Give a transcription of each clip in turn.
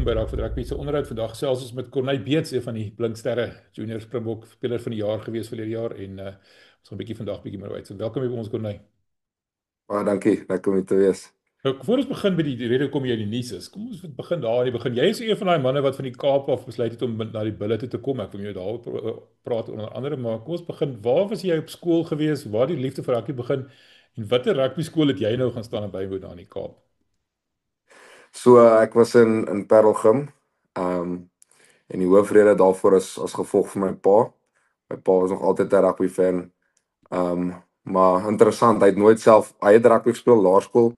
Welkom by Raak vir Rugby se onderhoud. Vandag gesels ons met Corneil Beets, een van die Blinksterre Junior Springbok speler van die jaar gewees verlede jaar en ons gaan 'n bietjie vandag bietjie meer uit. So welkom by ons Corneil. Baie dankie, lekker om hier te wees. Nou, voor ons begin by die rede hoekom jy in die nuus is, kom ons begin daar aan die begin. Jy is een van daai manne wat van die Kaap af besluit het om na die Bulle toe te kom. Ek wil jou daaroor praat onder andere, maar kom ons begin. Waar was jy op skool gewees? Waar het die liefde vir rugby begin? En watter rugby skool het jy nou gaan staan en bywoon daar in die Kaap? So ek was in Parelgym. En die hoofrede daarvoor is as gevolg van my pa. My pa was nog altyd 'n rugby fan. Maar interessant, hy het rugby gespeel laerskool,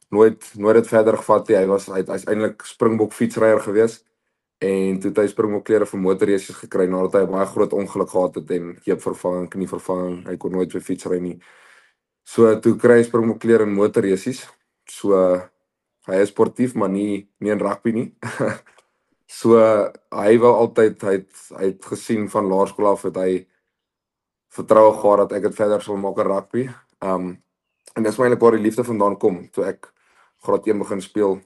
nooit dit verder gevat nie. Hy's eintlik Springbok fietsryer gewees en toe het hy Springbok klere vir motorraces gekry nadat hy 'n baie groot ongeluk gehad het en heupvervanging, knievervanging. Hy kon nooit weer fietsry nie. So toe kry hy Springbok klere in motorraces. So hy is sportief, maar nie in rugby nie. So hy wou altyd hy het gesien van laerskool af het hy vertroue gehad dat ek dit verder sal maak in rugby. En dis eintlik waar die liefde vandaan kom. Toe ek graad 1 begin speel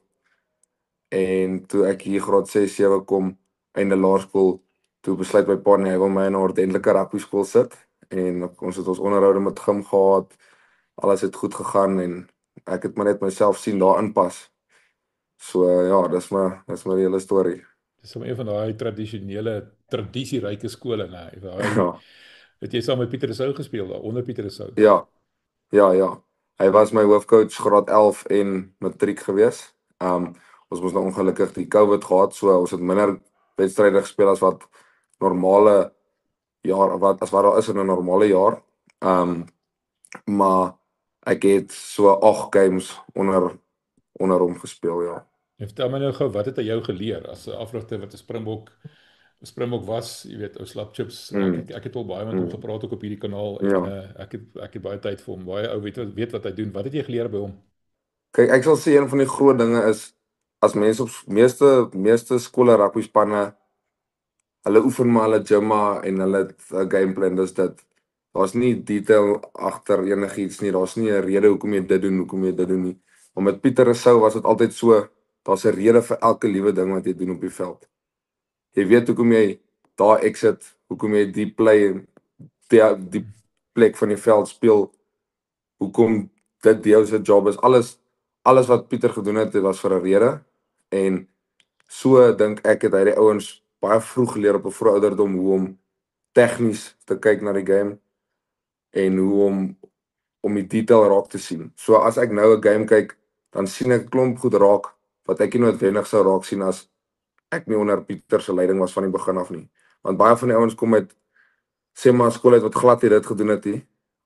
en toe ek hier graad 6, 7 kom, einde laerskool, toe besluit my pa hy wil my in 'n ordentlike rugby skool sit en ons het ons onderhoude met gym gehad. Alles het goed gegaan en ek het maar net myself sien daar inpas. So ja, dis maar die hele storie. Dis sommer een van daai tradisieryke skole, nê. Ja, Het jy saam met Pieter Rousseau gespeel daar, onder Pieter Rousseau? ja, ja. Hy was my hoofcoach graad 11 en matriek gewees. Ons moes nou ongelukkig die COVID gehad, so ons het minder wedstryde gespeel as wat normale jaar wat daar is in 'n normale jaar. Maar ek het so 8 games onder hom gespeel, ja. En vertel my nou gou, wat het hy jou geleer as 'n afrigter wat 'n Springbok was, jy weet, ou slapchips. Mm, Ek het al baie met hom mm, gepraat ook op hierdie kanaal en ja. ek het baie tyd vir hom. Baie ou weet wat hy doen. Wat het jy geleer by hom? Kyk, ek sal sê een van die groot dinge is as mense op meeste skole rugby spanne, hulle oefen maar hulle gym maar en hulle het 'n gameplan, dis dit. Daar's nie detail agter enigiets nie. Daar's nie 'n rede hoekom jy dit doen, hoekom jy dit doen nie. Maar met Pieter Rousseau was dit altyd so, daar's 'n rede vir elke liewe ding wat jy doen op die veld. Jy weet hoekom jy daar exit, hoekom jy die play die plek van die veld speel, hoekom dit jou se job is. Alles wat Pieter gedoen het, dit was vir 'n rede en so dink ek het hy die ouens baie vroeg geleer op 'n vroeë ouderdom hoe om tegnies te kyk na die game en hoe om die detail raak te sien. So as ek nou 'n game kyk, dan sien ek klomp goed raak wat ek nie noodwendig sou raak sien as ek nie onder Pieter se leiding was van die begin af nie. Want baie van die ouens kom uit sê maar skool uit wat glad nie dit gedoen het nie.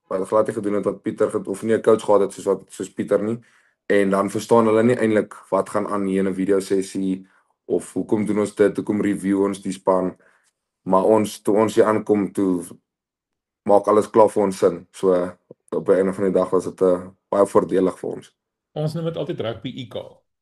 Wat glad nie gedoen het wat Pieter of nie 'n coach gehad het soos Pieter nie. En dan verstaan hulle nie eintlik wat gaan aan hier in 'n video sessie of hoekom doen ons dit, hoekom review ons die span. Maar toe ons hier aankom, toe maak alles klaar vir ons sin. So op 'n einde van die dag was dit baie voordelig vir ons. Ons noem dit altyd rugby IK.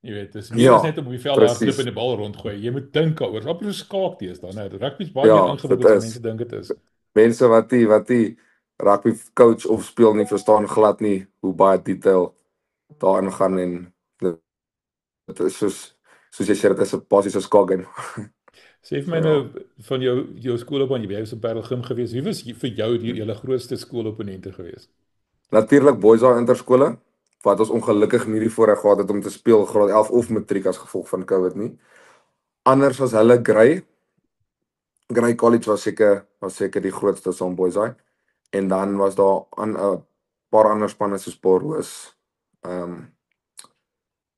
Jy weet, dis meer as Ja, net op die veld hardloop en presies. die bal rondgooi. Jy moet dink daaroor. Amper so skaak teesdae, né? Rugby is baie meer Ja, dit ingewikkeld as mense is. dink dit is. Mense wat die rugby coach of speel nie verstaan glad nie hoe baie detail daarin gaan en dit is soos jy sê, dit is 'n basiese skakel. Sê vir So my ja. nou van jou skoolopbaan, jy was op Parelgym gewees. Wie was vir jou die julle grootste skoolopponente gewees? Natuurlik Boysay Interskole wat ons ongelukkig nie die voorreg gehad het om te speel graad 11 of matriek as gevolg van COVID nie. Anders was hulle Grey College was seker die grootste saam Boysay. En dan was daar 'n paar ander spanne soos Porus,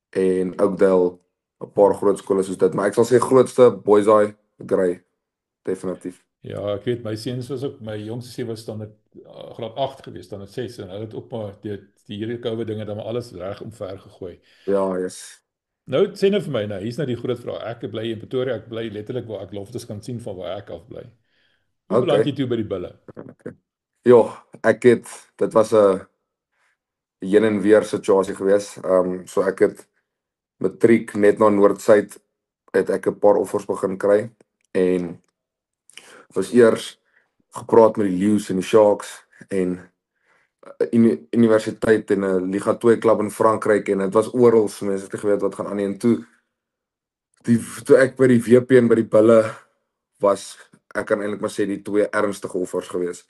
en Oakdale, 'n paar groot skole soos dit, maar ek sal sê grootste Boysay, Grey, definitief. Ja, ek weet my seuns was ook my jongste seun was dan graad 8 gewees, standaard 6 en hulle het ook maar die hierdie COVID dinge dan maar alles reg omver gegooi. Ja, yes. Nou sê nou vir my nou, hier's nou die groot vraag. Ek bly in Pretoria, ek bly letterlik waar ek loftes kan sien van waar ek af bly. Hoe beland Okay. jy toe by die Bulle? Ja, dit was 'n heen en weer situasie gewees. So ek het matriek net na Noordsuid het ek 'n paar offers begin kry en was eers gepraat met die Lions en die Sharks en 'n universiteit en 'n Liga 2 klub in Frankryk en dit was oral, so mense het nie geweet wat gaan aan nie en toe toe ek by die WP en by die bulle was, ek kan eintlik maar sê die twee ernstige offers gewees.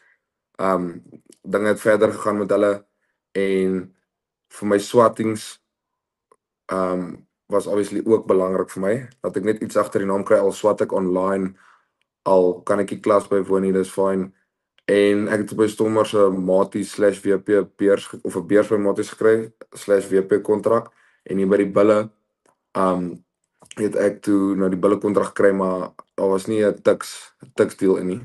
Dinge het verder gegaan met hulle en vir my swattings was obviously ook belangrik vir my dat ek net iets agter die naam kry al swat ek online, al kan ek die klas bywoon nie, dis fine. En ek het by Stommers 'n matie/WP beurs of 'n beurs by maties gekry /WP kontrak en hier by die bulle het ek toe nou die bulle kontrak gekry, maar daar was nie 'n tuks deal in nie.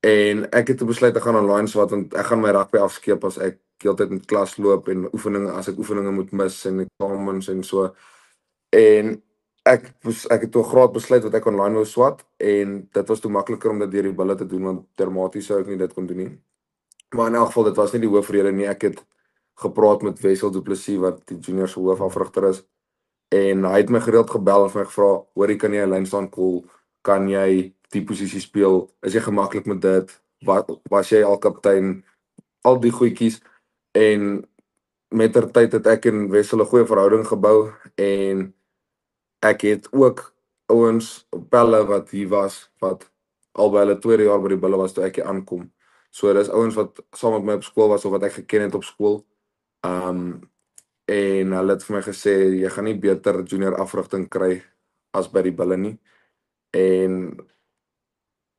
En ek het toe besluit ek gaan online swat want ek gaan my rugby afskeep as ek heeltyd in klas loop en oefeninge as ek oefeninge moet mis en eksamens en so. En ek het toe 'n graad besluit wat ek online wou swat en dit was toe makliker om dit deur die bulle te doen want dermaties sou ek nie dit kon doen nie. Maar in elk geval dit was nie die hoofrede nie. Ek het gepraat met Wessel Du Plessis wat die junior se hoofafrigter is en hy het my gereeld gebel en vir my gevra, "Hoorie, kan jy 'n lyn staan call? Kan jy die posisie speel? Is jy gemaklik met dit? Was jy al kaptein?" Al die goedjies en mettertyd het ek en Wessel 'n goeie verhouding gebou en ek het ook ouens op pelle wat hier was wat al by hulle tweede jaar by die bulle was toe ek hier aankom. So dis ouens wat saam met my op skool was of wat ek geken het op skool. En hulle het vir my gesê jy gaan nie beter junior afrigting kry as by die bulle nie. En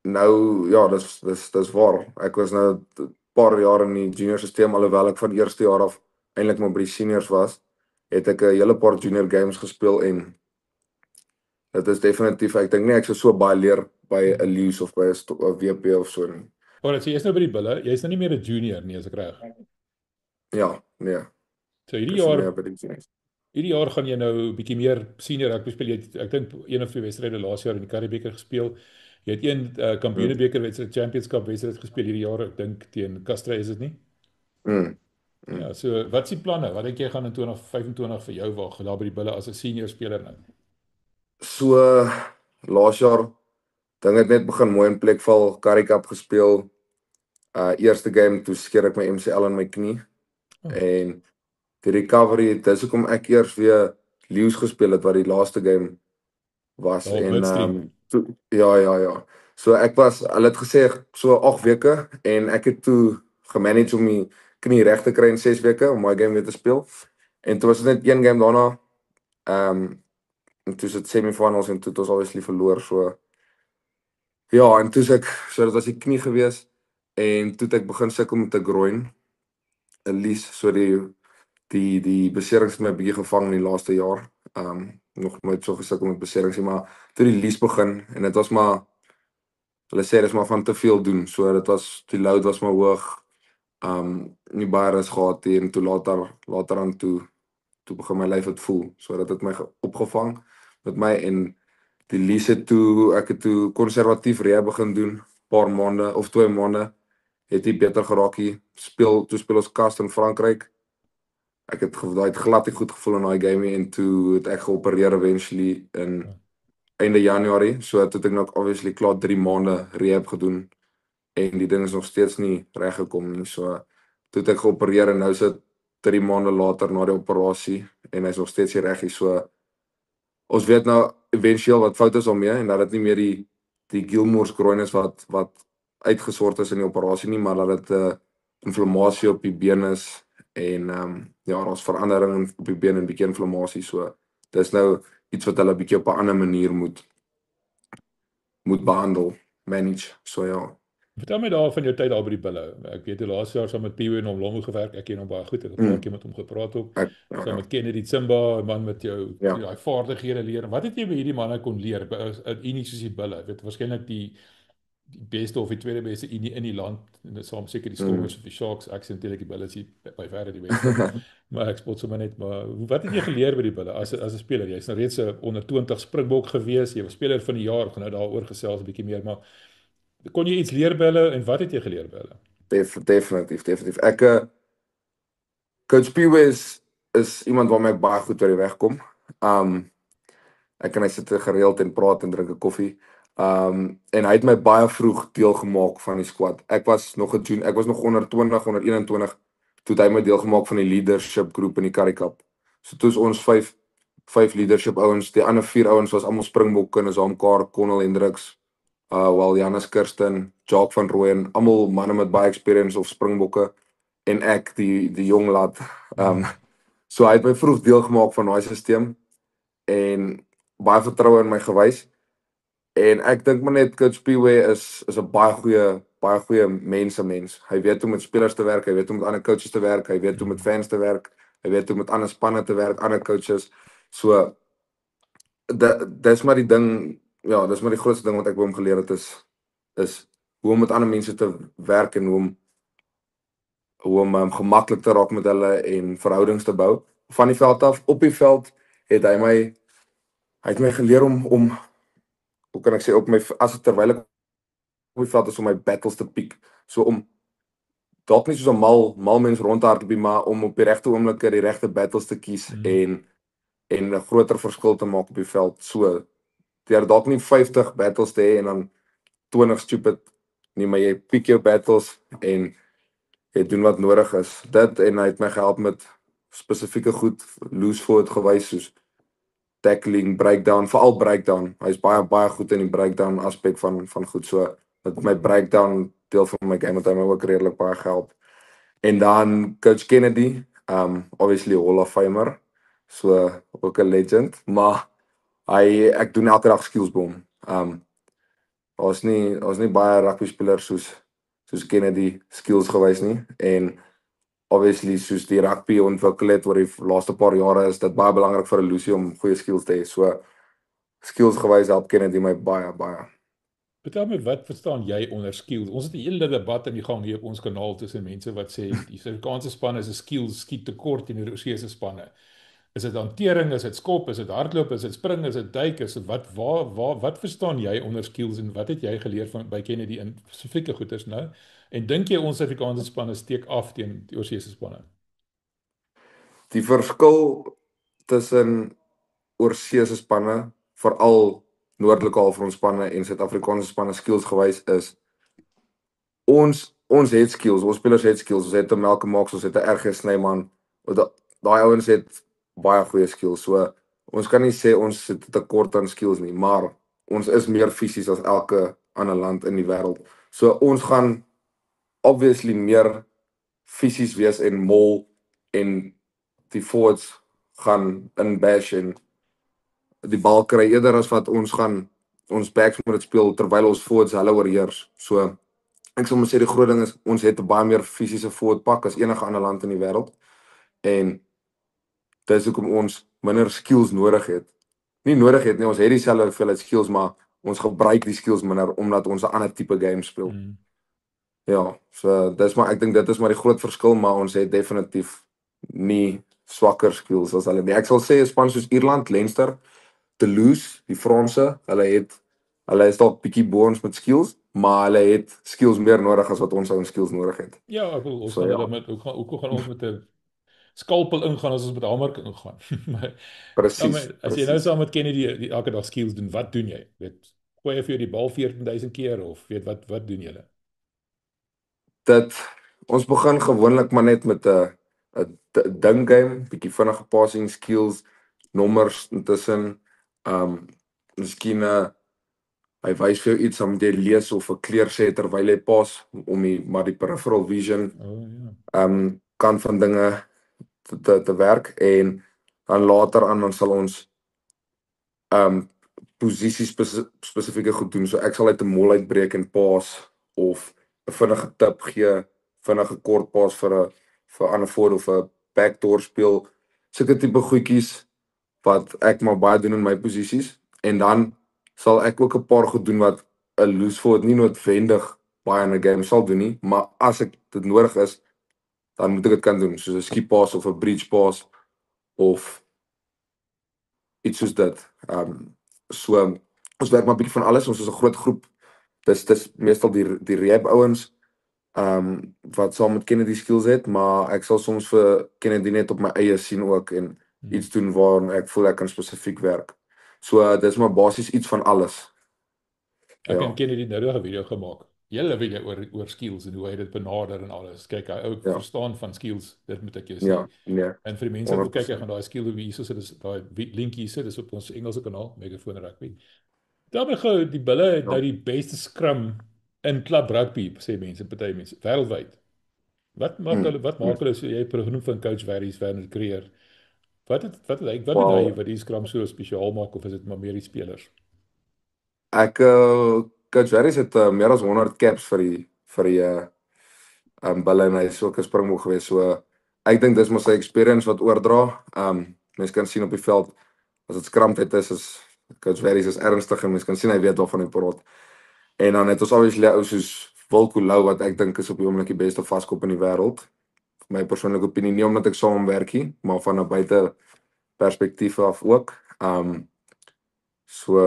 nou ja, dis waar. Ek was nou 'n paar jaar in die junior stelsel alhoewel ek van eerste jaar af eintlik maar by die seniors was, het ek 'n hele paar junior games gespeel en dit is definitief, ek dink nie ek sou so baie leer by 'n Leeu's of by 'n WP of so nie. Alright, so jy's nou by die bulle. Jy's nou nie meer 'n junior nie, as ek reg. Ja, nee. So Dis nie meer by die juniors. hierdie jaar gaan jy nou 'n bietjie meer senior rugby speel. Ek dink een of twee wedstryde laas jaar in die Currie-beker gespeel. Jy het een kampioenebeker wedstryd, Championship wedstryd gespeel hierdie jaar, ek dink teen Castra, is dit nie? Ja, so wat is die planne? Wat dink jy gaan in 2025 vir jou waag daar by die bulle as 'n senior speler nou? So laas jaar ding het net begin mooi in plek val, Currie Cup gespeel. Eerste game toe skeer ek my MCL in my knie. En die recovery, dis hoekom ek eers weer Leeu's gespeel het wat die laaste game was en ja. So hulle het gesê so 8 weke en ek het toe gemanage om my knie reg te kry in 6 weke om my game weer te speel. En toe was dit net een game daarna. En toe sit semifinals en toe het ons obviously verloor, so ja, en toe dit was die knie gewees en toe het ek begin sukkel met 'n groin, 'n lies, so die beserings het my bietjie gevang in die laaste jaar. Nog nooit so gesukkel met beserings nie, maar toe die lies begin en dit was maar hulle sê dis maar van te veel doen. So die load was maar hoog. Nie baie rus gehad nie en toe later aan toe begin my lyf het voel. So dit het my opgevang met my en die lies het ek het toe konservatief rehab begin doen, paar maande of 2 maande. Het nie beter geraak nie. Toe speel ons Kast in Frankryk. Ek het glad nie goed gevoel in daai game en toe het ek geopereer eventually in einde Januarie. So het ek nou obviously klaar 3 maande rehab gedoen en die ding is nog steeds nie reg gekom nie. So toe het ek geopereer en nou sit 3 maande later na die operasie en hy's nog steeds nie reg nie. So ons weet nou eventueel wat fout is daarmee en dat dit nie meer die Gilmore's groin is wat uitgesort is in die operasie nie, maar dat dit inflammasie op die been is en ja, daar's verandering op die been en bietjie inflammasie, so dis nou iets wat hulle bietjie op 'n ander manier moet behandel, manage, so ja. Vertel my daar van jou tyd daar by die bulle. Ek weet die laaste jaar saam met Piewe en Omlongo gewerk. Ek ken hom baie goed. Ek het 'n paar keer met hom gepraat ook. Saam met Kennedy Tsimba, 'n man met jou daai vaardighede leer. Wat het jy by hierdie manne kon leer in unie soos die bulle? Weet waarskynlik die beste of die tweede beste unie in die land. En dit saam seker die Stormers of die Sharks. Ek sien eintlik die bulle is by verre die beste. Maar ek spot sommer net, maar wat het jy geleer by die bulle as 'n speler? Jy's nou reeds 'n onder 20 Springbok gewees. Jy was speler van die jaar. Gaan nou daaroor gesels 'n bietjie meer, maar kon jy iets leer by hulle en wat het jy geleer by hulle? Definitief. Coach Piewe is iemand waarmee ek baie goed oor die weg kom. Ek en hy sit gereeld en praat en drink 'n koffie. En hy het my baie vroeg deel gemaak van die squad. Ek was nog onder 20, onder 21 toe hy my deel gemaak van die leadership groep in die Currie Cup. So toe is ons 5 5 leadership ouens. Die ander 4 ouens was almal Springbokke, en is Hamkar, Connell Hendricks, wel Janus Kirsten, Jacques van Rooyen, almal manne met baie experience of Springbokke, en ek die jong lad. So hy het my vroeg deel gemaak van daai stelsel en baie vertroue in my gewys. En ek dink maar net Coach Piwe is 'n baie goeie mens. Hy weet hoe om met spelers te werk, hy weet hoe om met ander coaches te werk, hy weet hoe om met fans te werk, hy weet hoe om met ander spanne te werk, ander coaches. So dis maar die ding, ja, dis maar die grootste ding wat ek by hom geleer het is hoe om met ander mense te werk en hoe om gemaklik te raak met hulle en verhoudings te bou van die veld af. Op die veld het hy het my geleer om hoe kan ek sê op my as terwyl ek op die veld is om my battles te piek. So om dalk nie soos 'n mal mens rondhardloop, maar om op die regte oomblikke die regte battles te kies en 'n groter verskil te maak op die veld. So deur dalk nie 50 battles te hê en dan 20 stupid nie, maar jy piek jou battles en jy doen wat nodig is. Dit en hy het my gehelp met spesifieke goed, loose forward gewys soos tackling, breakdown, veral breakdown. Hy's baie goed in die breakdown aspek van goed. So met my breakdown deel van my game het hy my ook redelik baie gehelp. En dan Coach Kennedy, obviously Hall of Famer, so ook 'n legend, maar ek doen elke dag skills by hom. Daar's nie baie rugby spelers soos Kennedy skills gewys nie, en obviously soos die rugby ontwikkel het oor die laaste paar jare is dit baie belangrik vir 'n Lucy om goeie skills te hê. So skills gewys help Kennedy my baie. Vertel my, wat verstaan jy onder skills? Ons het 'n hele debat in die gang hier op ons kanaal tussen mense wat sê die Suid-Afrikaanse spanne is 'n skills skiet tekort in die Osease spanne. Is dit hantering, is dit skop, is dit hardloop, is dit spring, is dit duik, is dit wat verstaan jy onder skills en wat het jy geleer van by Kennedy in spesifieke goeters nou? En dink jy ons Suid-Afrikaanse spanne steek af teen die Osease spanne? Die verskil tussen Oorseese spanne, veral noordelike halfrond spanne en Suid-Afrikaanse spanne skills gewys is ons het skills, ons spelers het skills, ons het 'n Malcolm Marx, ons het 'n RG Snyman. Daai ouens het baie goeie skills. So ons kan nie sê ons het 'n tekort aan skills nie, maar ons is meer fisies as elke ander land in die wêreld. So ons gaan obviously meer fisies wees en mol, en die forwards gaan in bash en die bal kry eerder as wat ons backs moet dit speel terwyl ons forwards hulle oorheers. So ek sal maar sê die groot ding is ons het 'n baie meer fisiese forward pak as enige ander land in die wêreld, en dis hoekom ons minder skills nodig het. Nie nodig het nie, ons het dieselfde hoeveelheid skills, maar ons gebruik die skills minder omdat ons 'n ander tipe game speel. Ja, so ek dink dit is maar die groot verskil, maar ons het definitief nie swakker skills as hulle nie. Ek sal sê 'n span soos Ierland, Leinster, Toulouse, die Franse, hulle is dalk bietjie bo ons met skills, maar hulle het skills meer nodig as wat ons ouens skills nodig het. Ja, ek wil ons So, gaan ja. hulle met hoe gaan ons met 'n skalpel ingaan as ons met hamer ingaan. Maar Presies. as jy nou saam met Kennedy elke dag skills doen, wat doen jy? Weet, gooi jy vir jou die bal 14,000 keer of weet wat doen julle? Ons begin gewoonlik maar net met 'n ding game, bietjie vinnige passing skills, nommers intussen. Miskien hy wys vir jou iets, dan moet jy lees of 'n kleur sê terwyl hy pas om die peripheral vision kant van dinge te werk, en dan later aan dan sal ons posisie spesifieke goed doen. So ek sal uit 'n mol uitbreek en pas of 'n vinnige tip gee, vinnige kort pas vir 'n ander forward of 'n backdoor speel. Sulke tipe goedjies wat ek maar baie doen in my posisies, en dan sal ek ook 'n paar goed doen wat 'n loose forward nie noodwendig baie in 'n game sal doen nie, maar as ek dit nodig is, dan moet ek dit kan doen, soos 'n skip pass of 'n bridge pass of iets soos dit. So ons werk maar 'n bietjie van alles. Ons is 'n groot groep. Dis meestal die rehab ouens wat saam met Kennedy skills het, maar ek sal soms vir Kennedy net op my eie sien ook en iets doen waarin ek voel ek kan spesifiek werk. So dis maar basies iets van alles. Ek en Kennedy nou 'n video gemaak. Julle weet jy oor skills en hoe hy dit benader en alles. Kyk, hy ou Ja, verstaan van skills, dit moet ek jou sê. ja, nee, En vir die mense wat wil kyk, ek 100%. gaan daai skill hierso sit, dis daai link hier sit, dis op ons Engelse kanaal, Megafoon Rugby. Dan gou die bulle het Ja. nou die beste scrum in klub rugby, sê mense, party mense, wêreldwyd. Mm, Wat maak mm. hulle so jy het genoem van coach Varys Werner Creer. Wat het hy Wel, wat die scrum so spesiaal maak of is dit maar meer die spelers? ek Coach Harris het meer as 100 caps vir die bulle en hy is ook 'n springbok gewees. So ek dink dis mos sy experience wat oordra. Mens kan sien op die veld as dit skramtyd is Coach Harris is ernstig en mens kan sien hy weet waarvan hy praat. En dan het ons obviously ou soos Wilco Lou wat ek dink is op die oomblik die beste vaskop in die wêreld. My persoonlike opinie nie omdat ek saam werk nie, maar van 'n buite perspektief af ook. So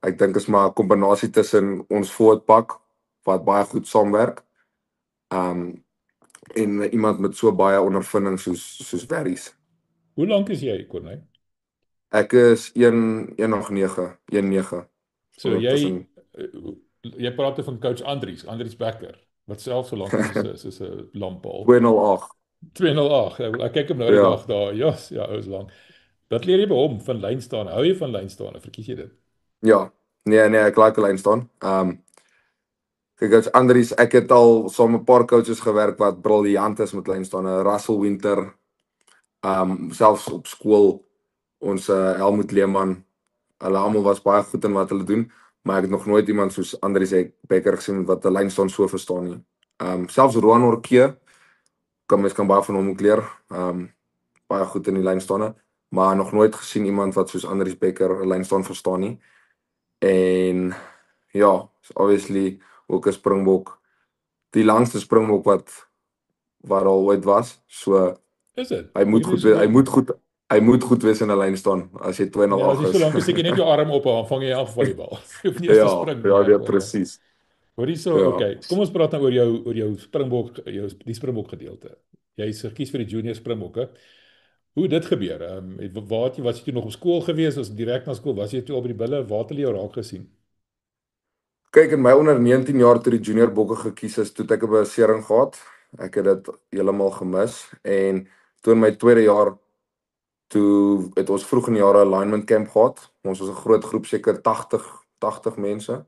ek dink is maar 'n kombinasie tussen ons voortpak wat baie goed saamwerk. En iemand met so baie ondervinding soos Verries. Hoe lank is jy, Corneil? Ek is 119, 19. So Tussen jy praat van coach Andries Becker, wat self so lank is soos 'n lampaal. 208. 208. Ek kyk hom nou die Ja, dag daar. Ja, ou is lank. Wat leer jy by hom van lyn staan? Hou jy van lyn staan? Verkies jy dit? ja. Nee, ek like lyn staan. Kyk Coach Andries, ek het al saam met 'n paar coaches gewerk wat briljant is met lyn staan. Russell Winter, selfs op skool ons Helmut Leeman, hulle almal was baie goed in wat hulle doen, maar ek het nog nooit iemand soos Andries Becker gesien wat 'n lyn staan so verstaan nie. Selfs Roan Orkee, mens kan baie van hom ook leer. Baie goed in die lyn staan, maar nog nooit gesien iemand wat soos Andries Becker 'n lyn staan verstaan nie. En ja, is obviously ook 'n springbok, die langste springbok wat al ooit was. So Is dit? hy moet goed wees, hy moet goed wees in 'n lyn staan as jy Ja, as 208 jy so is. lank is, steek jy net jou arm op en dan vang jy af van die bal. Jy hoef nie eens te Ja, spring ja, nie. nee, presies. Hoorie so, Ja. okay. Kom ons praat nou oor jou springbok, die springbok gedeelte. Jy is gekies vir die junior springbokke. Hoe het dit gebeur? Was jy toe nog op skool gewees? Was direk na skool? Was jy toe al by die bulle? Waar het hulle jou raak gesien? Kyk, in my onder 19 jaar toe die junior bokke gekies is, toe het ek 'n besering gehad. Ek het dit heeltemal gemis en toe in my tweede jaar toe het ons vroeg in die jare 'n alignment camp gehad. Ons was 'n groot groep, seker 80 mense.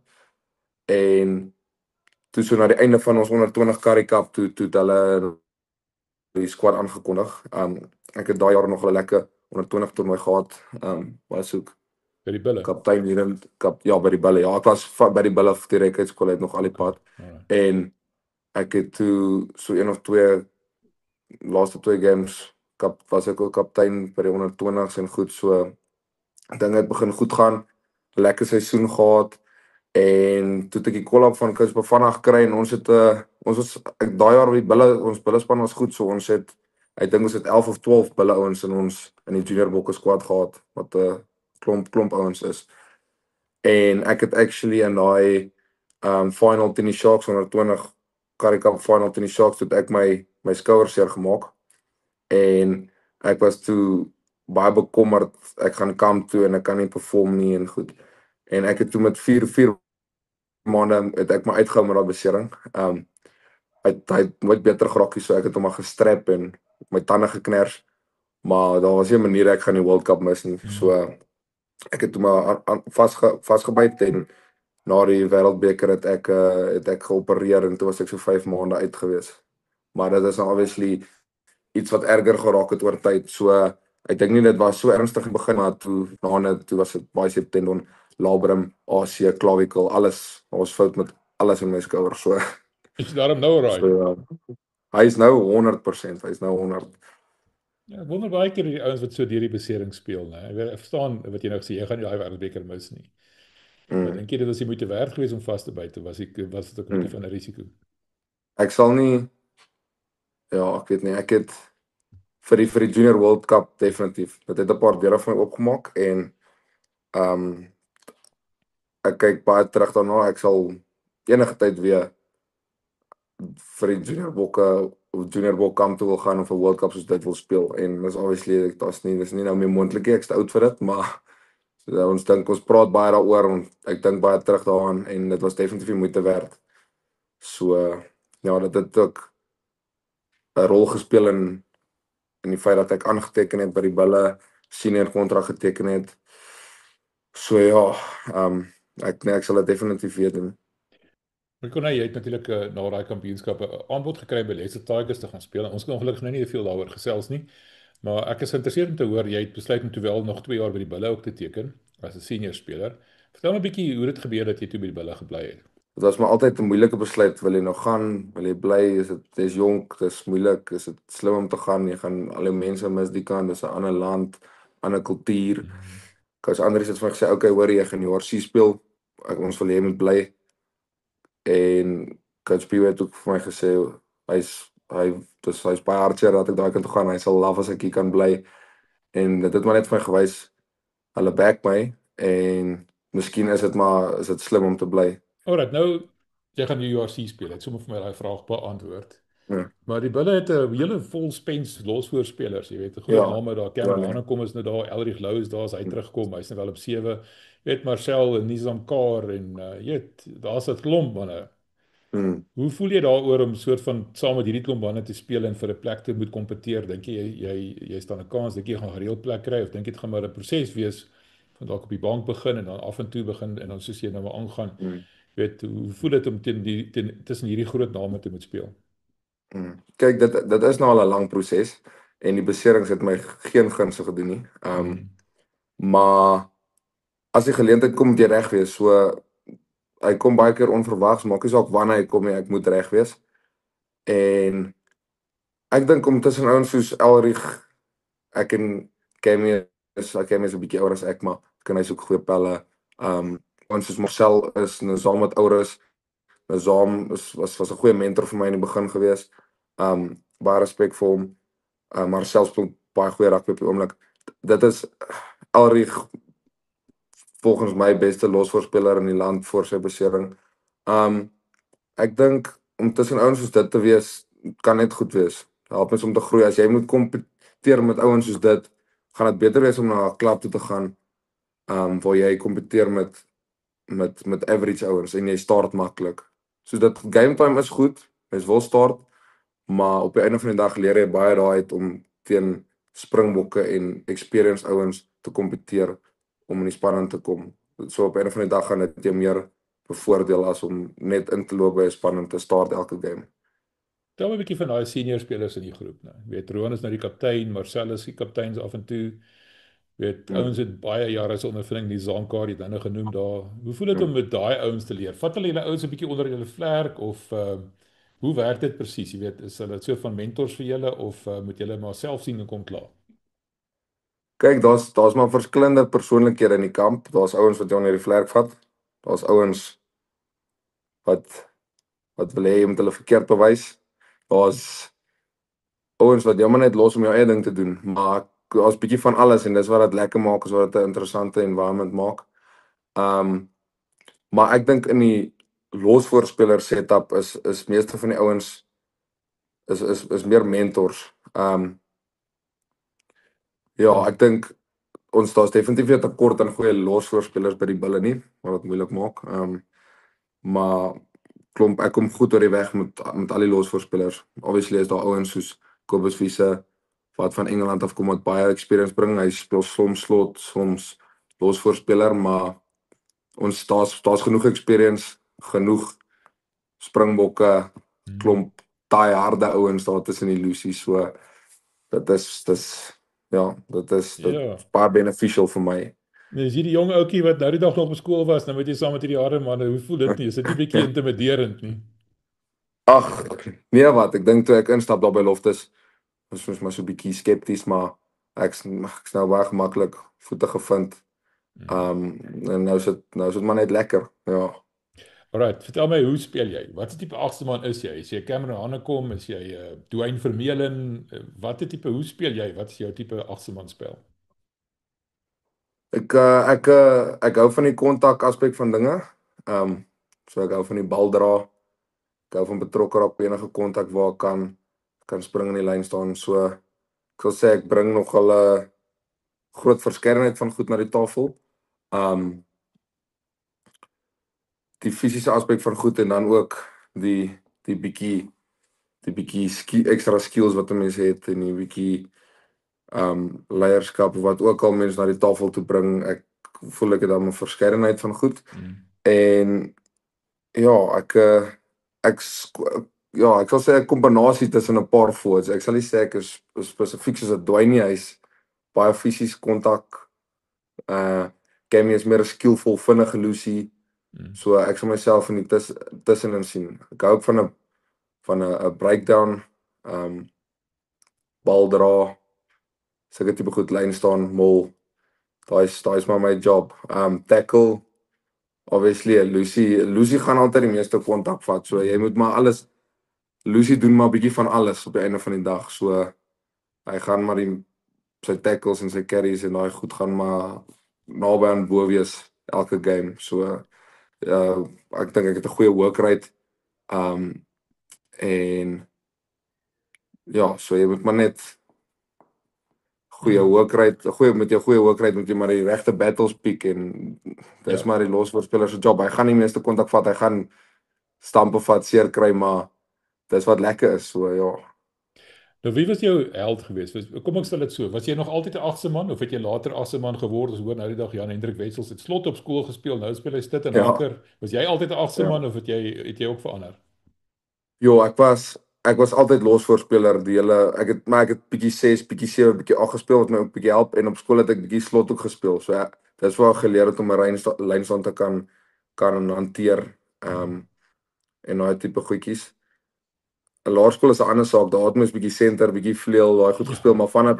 En toe so na die einde van ons onder 20 Currie Cup toe het hulle die squad aangekondig. Ek het daai jaar nog 'n lekker onder 20 toernooi gehad. Was ook By die bulle? kaptein hier in ja, by die bulle. Ja, ek was by die bulle direk uit skool uit nog al die pad. En ek het toe so een of twee laaste twee games was ek ook kaptein by die onder 20s en goed, so dinge het begin goed gaan. Lekker seisoen gehad en toe het ek die call-up van Coach Bafana gekry en ons het ons was daai jaar by die bulle, ons bullespan was goed, so ek dink ons het 11 of 12 bulle ouens in die junior bokke squad gehad wat 'n klomp ouens is. En ek het actually in daai final teen die Sharks onder 20 Currie Cup final teen die Sharks het ek my skouer seer gemaak. En ek was toe baie bekommerd. Ek gaan kamp toe en ek kan nie perform nie en goed. En ek het toe met 4 maande het ek my uitgehou met daai besering. Hy het nooit beter geraak nie, so ek het hom maar gestrap en my tande gekners. Maar daar was nie 'n manier ek gaan die World Cup mis nie. So ek het hom maar vasgebyt en na die wêreldbeker het ek geopereer en toe was ek so 5 maande uit gewees. Maar dit is obviously iets wat erger geraak het oor tyd. So ek dink nie dit was so ernstig in die begin, maar toe was dit bicep tendon, labrum, AC, clavicle, alles. Daar was fout met alles in my skouer. So Is daarom nou raai? Hy is nou 100%, hy is nou 100. Ja, ek wonder baie keer die ouens wat so deur die besering speel, né? Ek verstaan wat jy nou gesê, jy gaan nie daai wêreldbeker mis nie. Maar dink jy dit was die moeite werd geweest om vas te byt of was dit ook 'n bietjie van 'n risiko? Ek sal nie ek weet nie, ek het vir die Junior World Cup definitief. Dit het 'n paar deure vir my oopgemaak en ek kyk baie terug daarna. Ek sal enige tyd weer vir die Junior bokke of Junior World Cup toe wil gaan of 'n World Cup soos dit wil speel. En dis obviously dis nie nou meer moontlik nie. Ek's te oud vir dit, maar ons praat baie daaroor en ek dink baie terug daaraan en dit was definitief die moeite werd. So ja, dit het ook 'n rol gespeel in die feit dat ek aangeteken het by die Bulle, senior kontrak geteken het. So ja, ek sal dit definitief weer doen. Maar jy het natuurlik na daai kampioenskap 'n aanbod gekry by Leicester Tigers te gaan speel. En ons kan ongelukkig nou nie veel daaroor gesels nie, maar ek is geïnteresseerd om te hoor jy het besluit om terwyl nog 2 jaar by die Bulle ook te teken as 'n senior speler. Vertel my 'n bietjie hoe dit gebeur dat jy toe by die Bulle gebly het. Dit was maar altyd 'n moeilike besluit. Wil jy nog gaan? Wil jy bly? Dis jonk, dis moeilik, is dit slim om te gaan? Jy gaan al die mense mis die kant, dis 'n ander land, ander kultuur. Coach Andries het vir my gesê, "Oké, hoor jy gaan JRC speel. Ons wil jy moet bly." En Coach Pieter het ook vir my gesê hy's baie hartseer dat ek daai kant toe gaan. Hy sal love as ek hier kan bly. En dit het maar net vir my gewys hulle back my en miskien is dit slim om te bly. Alright, nou jy gaan die URC speel. Jy het sommer vir my daai vraag beantwoord. Ja. Maar die Bulle het 'n hele vol spens losvoorspelers, jy weet, 'n groot Ja. name daar. Cameron Hanekom is nou daar, Elrich Lou is daar, as hy terugkom, hy's nou wel op 7. Jy weet Marcel en Nizam Kar en jy weet, daar's 'n klomp manne. Hoe voel jy daaroor om soort van saam met hierdie klomp manne te speel en vir 'n plek te moet kompeteer? Dink jy staan 'n kans dat jy gaan 'n gereelde plek kry of dink jy dit gaan maar 'n proses wees van dalk op die bank begin en dan af en toe begin en dan soos jy nou maar aangaan? Jy weet, hoe voel dit om tussen hierdie groot name te moet speel? Kyk, dit is nou al 'n lang proses en die beserings het my geen gunste gedoen nie. Maar as die geleentheid kom, moet jy reg wees. So hy kom baie keer onverwags, maak nie saak wanneer hy kom nie, ek moet reg wees. En ek dink om tussen ouens soos Elrich, ek en Kemi is 'n bietjie ouer as ek, maar kan hy soek goeie pelle. Ons soos Marcel is Nazam wat ouer is. Nazam was 'n goeie mentor vir my in die begin gewees. Baie respek vir hom. Marcel speel baie goeie rugby op die oomblik. Dit is Elrich volgens my beste losvoorspeler in die land voor sy besering. Ek dink om tussen ouens soos dit te wees kan net goed wees. Help mens om te groei. As jy moet kompeteer met ouens soos dit, gaan dit beter wees om na 'n klub toe te gaan waar jy kompeteer met average ouens en jy start maklik. So dat game time is goed. Mens wil start, maar op die einde van die dag leer jy baie daai uit om teen springbokke en experienced ouens te kompeteer om in die span in te kom. So op die einde van die dag gaan dit jou meer bevoordeel as om net in te loop by 'n span en te start elke game. Tel my 'n bietjie van daai senior spelers in die groep nou. Jy weet Rowan is nou die kaptein, Marcel is die kaptein af en toe. Jy weet ouens het baie jare se ondervinding, die Zankar het nou genoem daar. Hoe voel dit om met daai ouens te leer? Vat hulle julle ouens 'n bietjie onder julle vlerk of hoe werk dit presies? Jy weet, is hulle so van mentors vir julle of moet julle maar self sien en kom klaar? Kyk, daar's maar verskillende persoonlikhede in die kamp. Daar's ouens wat jou onder die vlerk vat. Daar's ouens wat wil hê jy moet hulle verkeerd bewys. Daar's ouens wat jou maar net los om jou eie ding te doen, maar daar's 'n bietjie van alles en dis wat dit lekker maak, is wat dit 'n interessante environment maak. Maar ek dink in die losvoorspeler setup is meeste van die ouens is meer mentors. Ja, ek dink daar's definitief 'n tekort aan goeie losvoorspelers by die Bulle nie, wat dit moeilik maak. Maar ek kom goed oor die weg met al die losvoorspelers. Obviously is daar ouens soos Kobus Wiese wat van Engeland af kom wat baie experience bring. Hy speel soms slot, soms losvoorspeler, maar daar's genoeg experience, genoeg springbokke, klomp taai harde ouens daar tussen die Lucies. So dit is baie beneficial vir my. Nou is hierdie jong ouetjie wat nou die dag nog op skool was, nou moet jy saam met hierdie harde manne, hoe voel dit nie? Is dit nie bietjie intimiderend nie? Ag, nee wat, ek dink toe ek instap daar by Loftus, was ons maar so bietjie skepties, maar ek's nou baie gemaklik voete gevind. En nou is dit maar net lekker. Ja. Alright, vertel my, hoe speel jy? Wat tipe agste man is jy? Is jy Cameron Hanekom? Is jy Dwayne Vermeulen? Hoe speel jy? Wat is jou tipe agste man spel? Ek hou van die kontak aspek van dinge. So ek hou van die bal dra. Ek hou van betrokke raak by enige kontak waar ek kan spring in die lyn staan. So ek sal sê ek bring nogal 'n groot verskeidenheid van goed na die tafel. Die fisiese aspek van goed en dan ook die bietjie ekstra skills wat 'n mens het en die bietjie leierskap of wat ook al mens na die tafel toe bring. Ek voel ek het dan 'n verskeidenheid van goed. En ja, ek sal sê 'n kombinasie tussen 'n paar forwards. Ek sal nie sê ek is spesifiek soos 'n Dwayne nie. Hy's baie fisies kontak. Cammy is meer 'n skillvol, vinnige Lucy. So ek sal myself in die tussenin sien. Ek hou ook van 'n breakdown, bal dra, sulke tipe goed, lyn staan, mol. Daai's maar my job. Tackle, obviously Lucy gaan altyd die meeste kontak vat. So jy moet maar alles. Lucy doen maar 'n bietjie van alles op die einde van die dag. So hy gaan maar sy tackles en sy carries en daai goed gaan maar naby aan bo wees elke game. So ek dink ek het 'n goeie work rate. En ja, so jy moet maar net goeie work rate, met jou goeie work rate moet jy maar die regte battles pick en dis maar die losvoorspeler se job. Hy gaan nie meeste kontak vat, hy gaan stampe vat, seer kry, maar dis wat lekker is. So ja. Nou wie was jou held geweest? Kom ek stel dit so, was jy nog altyd 'n agste man of het jy later agste man geword? Ons hoor nou die dag Jan Hendrik Wessels het slot op skool gespeel, nou speel hy Stit en Anker. Was jy altyd 'n agste man of het jy ook verander? Jo, ek was altyd losvoorspeler die hele ek het bietjie 6, bietjie 7, bietjie 8 gespeel wat my ook bietjie help en op skool het ek bietjie slot ook gespeel. So ja, dis waar ek geleer het om 'n lynstaan te kan hanteer en daai tipe goedjies. 'n Laerskool is 'n ander saak. Daar het mens bietjie senter, bietjie vleuel, daai goed gespeel, maar vandat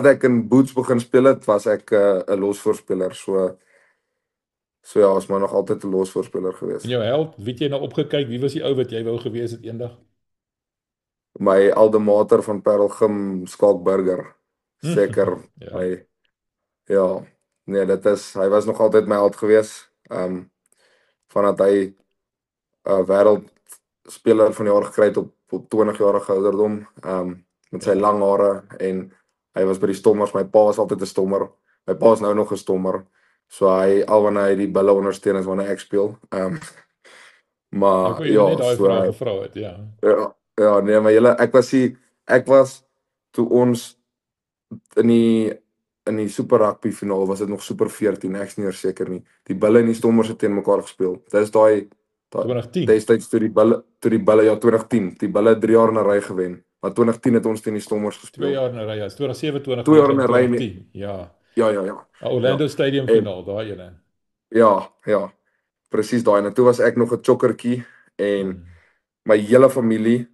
ek in Boots begin speel het, was ek 'n losvoorspeler. So ja, is maar nog altyd 'n losvoorspeler gewees. En jou held, wie het jy nou opgekyk? Wie was die ou wat jy wou gewees het eendag? My alma van Parelgym, Skalk Burger. Seker. Ja, nee, hy was nog altyd my held gewees. Vandat hy wêreldspeler van die jaar gekry het op 20 jarige ouderdom, met sy lang hare en hy was by die Stommers. My pa was altyd 'n Stommer. My pa is nou nog 'n Stommer. So wanneer hy die bulle ondersteun is wanneer ek speel. Maar ja, net daai vraag gevra het, ja. Ja, nee, maar ek was toe ons in die Super Rugby finaal was dit nog Super 14, ek's nie seker nie. Die bulle en die Stommers het teen mekaar gespeel. Dis daai 2010. Destyds toe die bulle ja 2010, die bulle 3 jaar in 'n ry gewen. Maar 2010 het ons teen die Stommers gespeel. 2 jaar in 'n ry, ja, 2007, 2 jaar in 'n ry. 2010. Ja. Ja. Orlando Stadium finaal, daai ene. Ja. Presies daai. En toe was ek nog 'n chokkertjie en my hele familie,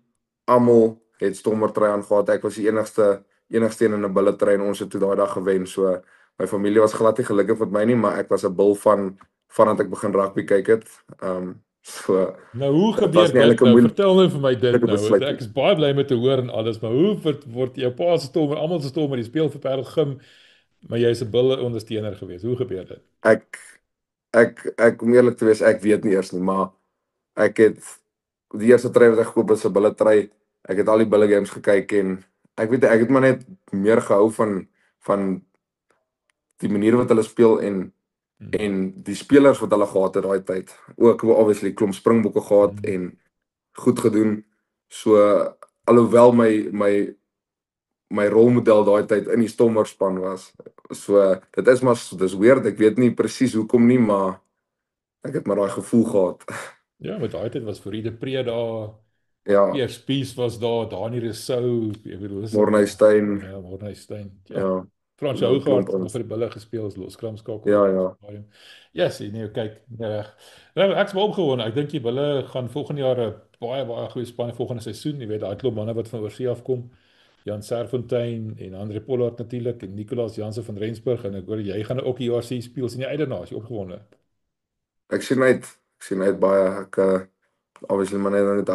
almal het Stommer trui aangehad. Ek was die enigste een in 'n bulle trui en ons het toe daai dag gewen. So my familie was glad nie gelukkig met my nie, maar ek was 'n bil vandat ek begin rugby kyk het. So nou hoe gebeur dit nou? Vertel nou vir my dit nou. Ek is baie bly met te hoor en alles, maar hoe word jou pa se Stommer, almal se Stommer, die speel vir Parelgym, maar jy is 'n bulle ondersteuner gewees. Hoe gebeur dit? Ek om eerlik te wees, ek weet nie eers nie, maar ek het die eerste trui wat ek gekoop het, 'n bulle trui. Ek het al die bulle games gekyk en ek het maar net meer gehou van die manier wat hulle speel en die spelers wat hulle gehad het daai tyd. Ook obviously klomp Springbokke gehad en goed gedoen. So alhoewel my rolmodel daai tyd in die Stommerspan was. So dis weird, ek weet nie presies hoekom nie, maar ek het maar daai gevoel gehad. Ja, met daai tyd was Fourie de Pre daar. Ja. Pierre Spies was daar, Dani Rousseau, ek bedoel, Morney Steyn. Ja, Morney Steyn. Ja. Frans Hougaard het vir die bulle gespeel as loskramskakel. Ja. Yes, nee, kyk, reg. Nou, ek's baie opgewonde. Ek dink die bulle gaan volgende jaar 'n baie goeie span volgende seisoen. Jy weet, daai klop manne wat van oorsee afkom. Jan Serfontein en Andre Pollard natuurlik en Nicolaas Jansen van Rensburg en ek hoor jy gaan ook die JC speel sien jy uit daarna, as jy opgewonde. Ek sien uit baie. Ek obviously maar net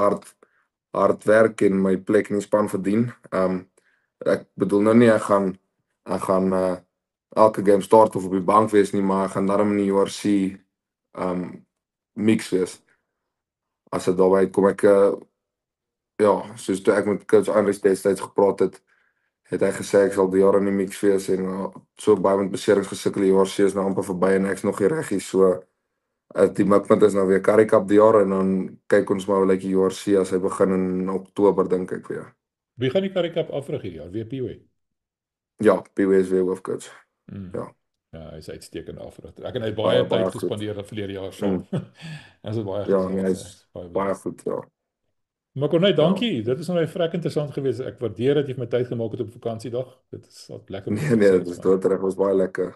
hard werk en my plek in die span verdien. Ek bedoel nou nie ek gaan elke game start of op die bank wees nie, maar ek gaan daarom in die JC mix wees. As dit daarby kom ek soos toe ek met coach Andries destyds gepraat het hy gesê ek sal die jaar in die mix wees en so baie met beserings gesukkel die JC is nou amper verby en ek's nog nie reggie, so Die mikpunt is nou weer Currie Cup die jaar en dan kyk ons maar hoe lyk die JRC as hy begin in Oktober dink ek weer. Wie gaan die Currie Cup afrig hierdie jaar? Weer Piwe. Ja, PW is weer hoofcoach. Mm. Ja, Ja, hy is uitstekende afrigter. Ek en hy het baie baie tyd goed. gespandeer verlede jaar saam. Ons het baie Ja, gesien, nee, so hy's ek is baie baie bly. goed, ja. Maar Corneil, Ja. dankie. Dit is nou vrek interessant geweest. Ek waardeer dat jy vir my tyd gemaak het op vakansiedag. Dit is al lekker om te Nee, dit gesels is man. doodreg, was baie lekker.